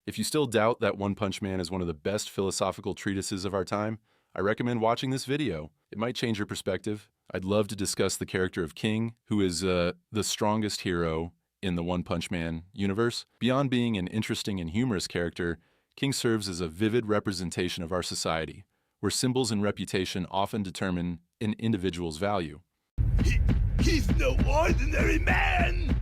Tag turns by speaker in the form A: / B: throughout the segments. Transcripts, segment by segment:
A: If you still doubt that One Punch Man is one of the best philosophical treatises of our time, I recommend watching this video. It might change your perspective. I'd love to discuss the character of King, who is the strongest hero in the One Punch Man universe. Beyond being an interesting and humorous character, King serves as a vivid representation of our society, where symbols and reputation often determine an individual's value.
B: He's no ordinary man!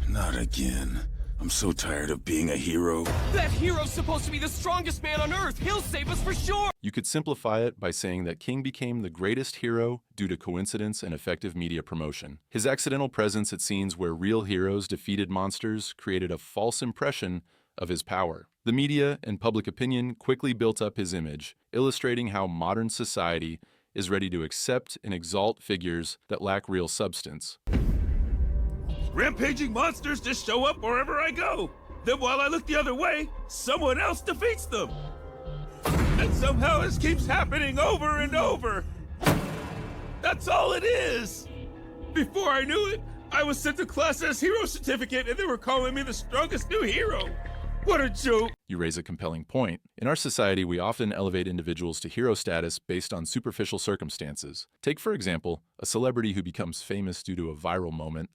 C: Not again. I'm so tired of being a hero.
D: That hero's supposed to be the strongest man on Earth! He'll save us for sure!
A: You could simplify it by saying that King became the greatest hero due to coincidence and effective media promotion. His accidental presence at scenes where real heroes defeated monsters created a false impression of his power. The media and public opinion quickly built up his image, illustrating how modern society is ready to accept and exalt figures that lack real substance.
B: Rampaging monsters just show up wherever I go. Then while I look the other way, someone else defeats them. And somehow this keeps happening over and over. That's all it is. Before I knew it, I was sent to class as hero certificate and they were calling me the strongest new hero. What a joke.
A: You raise a compelling point. In our society, we often elevate individuals to hero status based on superficial circumstances. Take, for example, a celebrity who becomes famous due to a viral moment.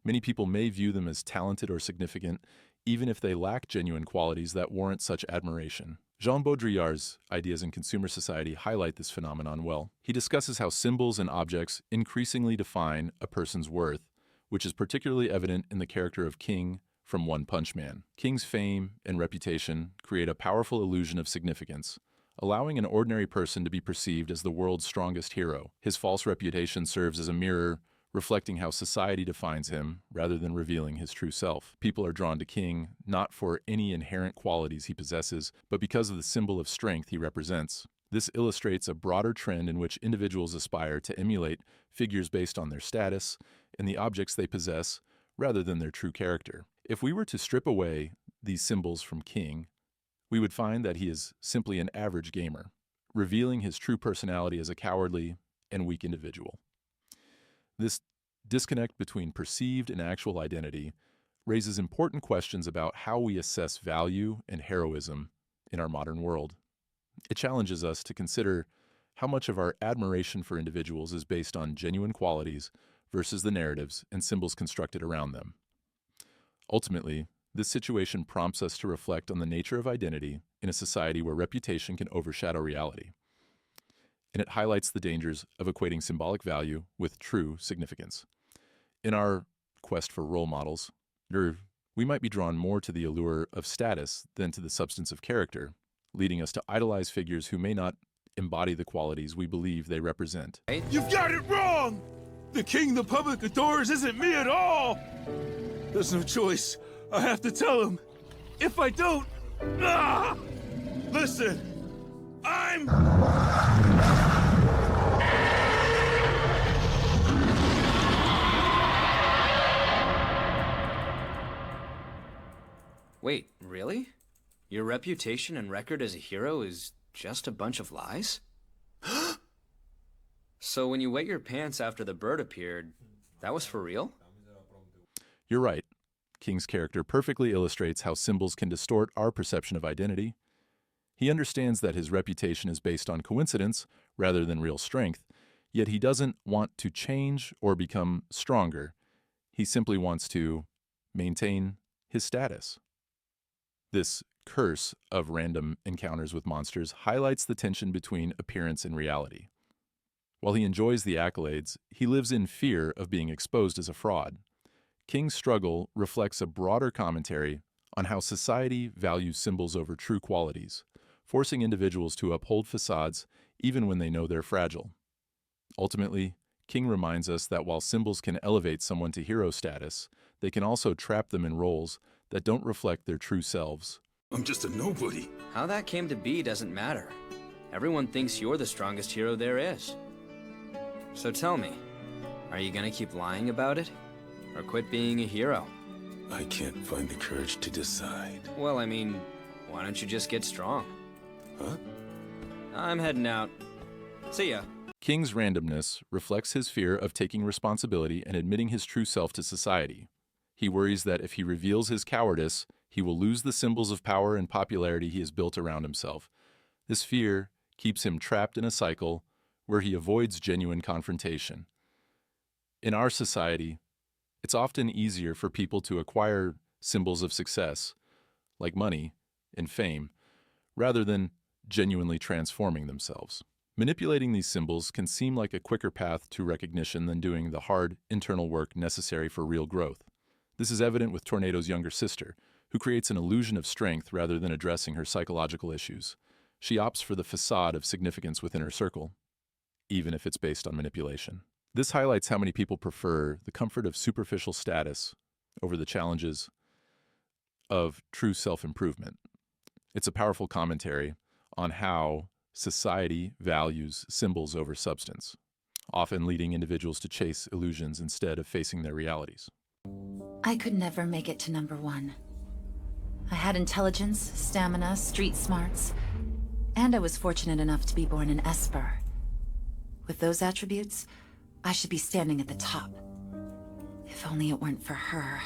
A: Many people may view them as talented or significant, even if they lack genuine qualities that warrant such admiration. Jean Baudrillard's Ideas in Consumer Society highlight this phenomenon well. He discusses how symbols and objects increasingly define a person's worth, which is particularly evident in the character of King from One Punch Man. King's fame and reputation create a powerful illusion of significance, allowing an ordinary person to be perceived as the world's strongest hero. His false reputation serves as a mirror, reflecting how society defines him rather than revealing his true self. People are drawn to King not for any inherent qualities he possesses, but because of the symbol of strength he represents. This illustrates a broader trend in which individuals aspire to emulate figures based on their status and the objects they possess rather than their true character. If we were to strip away these symbols from King, we would find that he is simply an average gamer, revealing his true personality as a cowardly and weak individual. This disconnect between perceived and actual identity raises important questions about how we assess value and heroism in our modern world. It challenges us to consider how much of our admiration for individuals is based on genuine qualities versus the narratives and symbols constructed around them. Ultimately, this situation prompts us to reflect on the nature of identity in a society where reputation can overshadow reality. And it highlights the dangers of equating symbolic value with true significance. In our quest for role models, we might be drawn more to the allure of status than to the substance of character, leading us to idolize figures who may not embody the qualities we believe they represent.
B: You've got it wrong! The king the public adores isn't me at all! There's no choice. I have to tell him. If I don't... Ah! Listen, I'm...
D: Wait, really? Your reputation and record as a hero is just a bunch of lies? So when you wet your pants after the bird appeared, that was for real?
A: You're right. King's character perfectly illustrates how symbols can distort our perception of identity. He understands that his reputation is based on coincidence rather than real strength, yet he doesn't want to change or become stronger. He simply wants to maintain his status. This curse of random encounters with monsters highlights the tension between appearance and reality. While he enjoys the accolades, he lives in fear of being exposed as a fraud. King's struggle reflects a broader commentary on how society values symbols over true qualities, forcing individuals to uphold facades even when they know they're fragile. Ultimately, King reminds us that while symbols can elevate someone to hero status, they can also trap them in roles that don't reflect their true selves.
C: I'm just a nobody.
D: How that came to be doesn't matter. Everyone thinks you're the strongest hero there is. So tell me, are you gonna keep lying about it? Or quit being a hero?
C: I can't find the courage to decide.
D: Well, I mean, why don't you just get strong?
C: Huh?
D: I'm heading out. See ya.
A: King's randomness reflects his fear of taking responsibility and admitting his true self to society. He worries that if he reveals his cowardice, He will lose the symbols of power and popularity he has built around himself. This fear keeps him trapped in a cycle where he avoids genuine confrontation. In our society, it's often easier for people to acquire symbols of success, like money and fame, rather than genuinely transforming themselves. Manipulating these symbols can seem like a quicker path to recognition than doing the hard internal work necessary for real growth. This is evident with Tornado's younger sister, who creates an illusion of strength rather than addressing her psychological issues. She opts for the facade of significance within her circle, even if it's based on manipulation. This highlights how many people prefer the comfort of superficial status over the challenges of true self-improvement. It's a powerful commentary on how society values symbols over substance, often leading individuals to chase illusions instead of facing their realities.
E: I could never make it to #1. I had intelligence, stamina, street smarts, and I was fortunate enough to be born an Esper. With those attributes, I should be standing at the top. If only it weren't for her.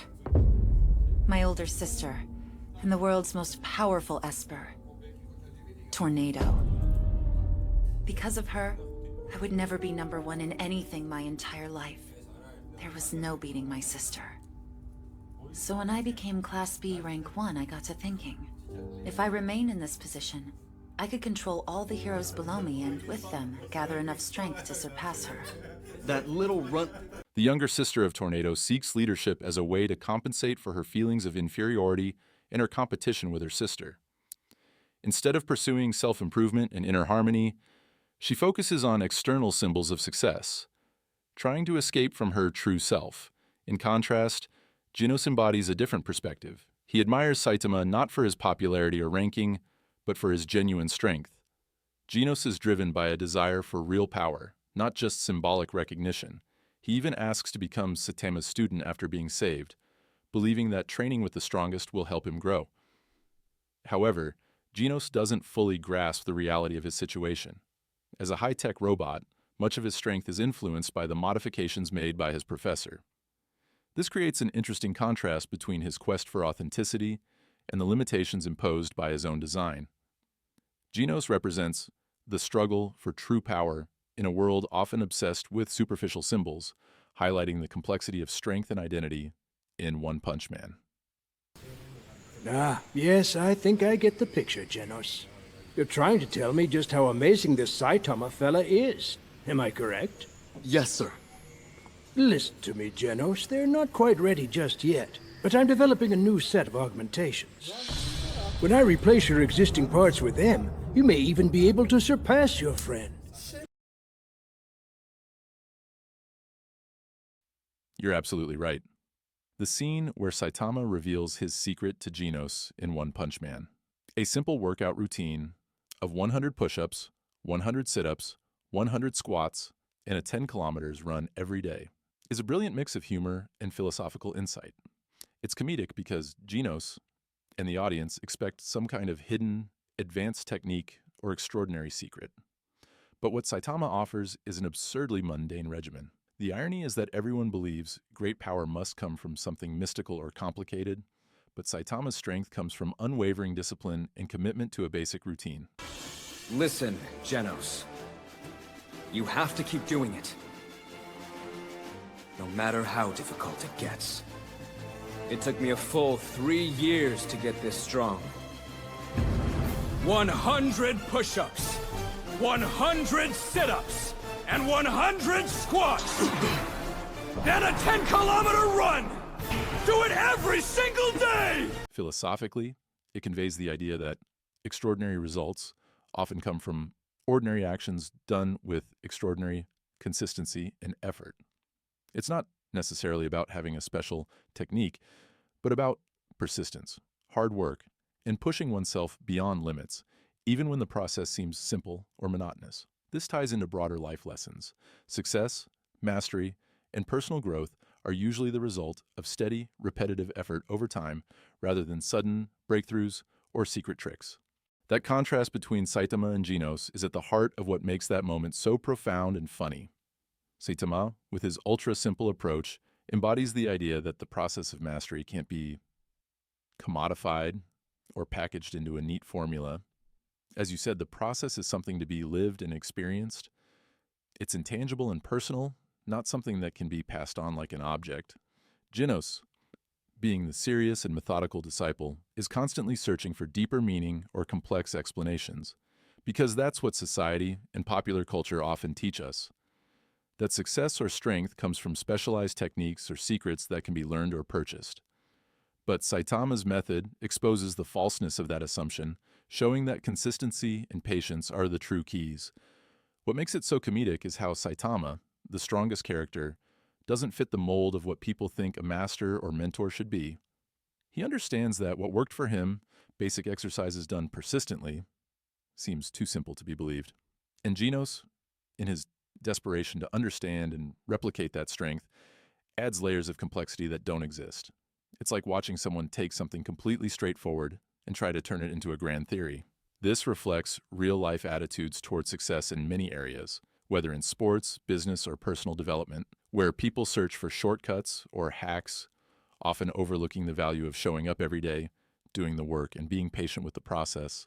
E: My older sister, and the world's most powerful Esper, Tornado. Because of her, I would never be #1 in anything my entire life. There was no beating my sister. So when I became Class B Rank 1, I got to thinking. If I remain in this position, I could control all the heroes below me and, with them, gather enough strength to surpass her.
F: That little runt...
A: The younger sister of Tornado seeks leadership as a way to compensate for her feelings of inferiority and her competition with her sister. Instead of pursuing self-improvement and inner harmony, she focuses on external symbols of success, trying to escape from her true self. In contrast, Genos embodies a different perspective. He admires Saitama not for his popularity or ranking, but for his genuine strength. Genos is driven by a desire for real power, not just symbolic recognition. He even asks to become Saitama's student after being saved, believing that training with the strongest will help him grow. However, Genos doesn't fully grasp the reality of his situation. As a high-tech robot, much of his strength is influenced by the modifications made by his professor. This creates an interesting contrast between his quest for authenticity and the limitations imposed by his own design. Genos represents the struggle for true power in a world often obsessed with superficial symbols, highlighting the complexity of strength and identity in One Punch Man.
G: Ah, yes, I think I get the picture, Genos. You're trying to tell me just how amazing this Saitama fella is. Am I correct?
F: Yes, sir.
G: Listen to me, Genos. They're not quite ready just yet, but I'm developing a new set of augmentations. When I replace your existing parts with them, you may even be able to surpass your friend.
A: You're absolutely right. The scene where Saitama reveals his secret to Genos in One Punch Man. A simple workout routine of 100 push-ups, 100 sit-ups, 100 squats, and a 10 kilometers run every day is a brilliant mix of humor and philosophical insight. It's comedic because Genos and the audience expect some kind of hidden, advanced technique or extraordinary secret. But what Saitama offers is an absurdly mundane regimen. The irony is that everyone believes great power must come from something mystical or complicated, but Saitama's strength comes from unwavering discipline and commitment to a basic routine.
D: Listen, Genos. You have to keep doing it. No matter how difficult it gets. It took me a full 3 years to get this strong. 100 push-ups, 100 sit-ups, and 100 squats! And a 10-kilometer run! Do it every single day!
A: Philosophically, it conveys the idea that extraordinary results often come from ordinary actions done with extraordinary consistency and effort. It's not necessarily about having a special technique, but about persistence, hard work, and pushing oneself beyond limits, even when the process seems simple or monotonous. This ties into broader life lessons. Success, mastery, and personal growth are usually the result of steady, repetitive effort over time rather than sudden breakthroughs or secret tricks. That contrast between Saitama and Genos is at the heart of what makes that moment so profound and funny. Saitama, with his ultra-simple approach, embodies the idea that the process of mastery can't be commodified or packaged into a neat formula. As you said, the process is something to be lived and experienced. It's intangible and personal, not something that can be passed on like an object. Genos, being the serious and methodical disciple, is constantly searching for deeper meaning or complex explanations, because that's what society and popular culture often teach us. That success or strength comes from specialized techniques or secrets that can be learned or purchased. But Saitama's method exposes the falseness of that assumption, showing that consistency and patience are the true keys. What makes it so comedic is how Saitama, the strongest character, doesn't fit the mold of what people think a master or mentor should be. He understands that what worked for him, basic exercises done persistently, seems too simple to be believed. And Genos, in his desperation to understand and replicate that strength, adds layers of complexity that don't exist. It's like watching someone take something completely straightforward and try to turn it into a grand theory. This reflects real-life attitudes toward success in many areas, whether in sports, business, or personal development, where people search for shortcuts or hacks, often overlooking the value of showing up every day, doing the work, and being patient with the process.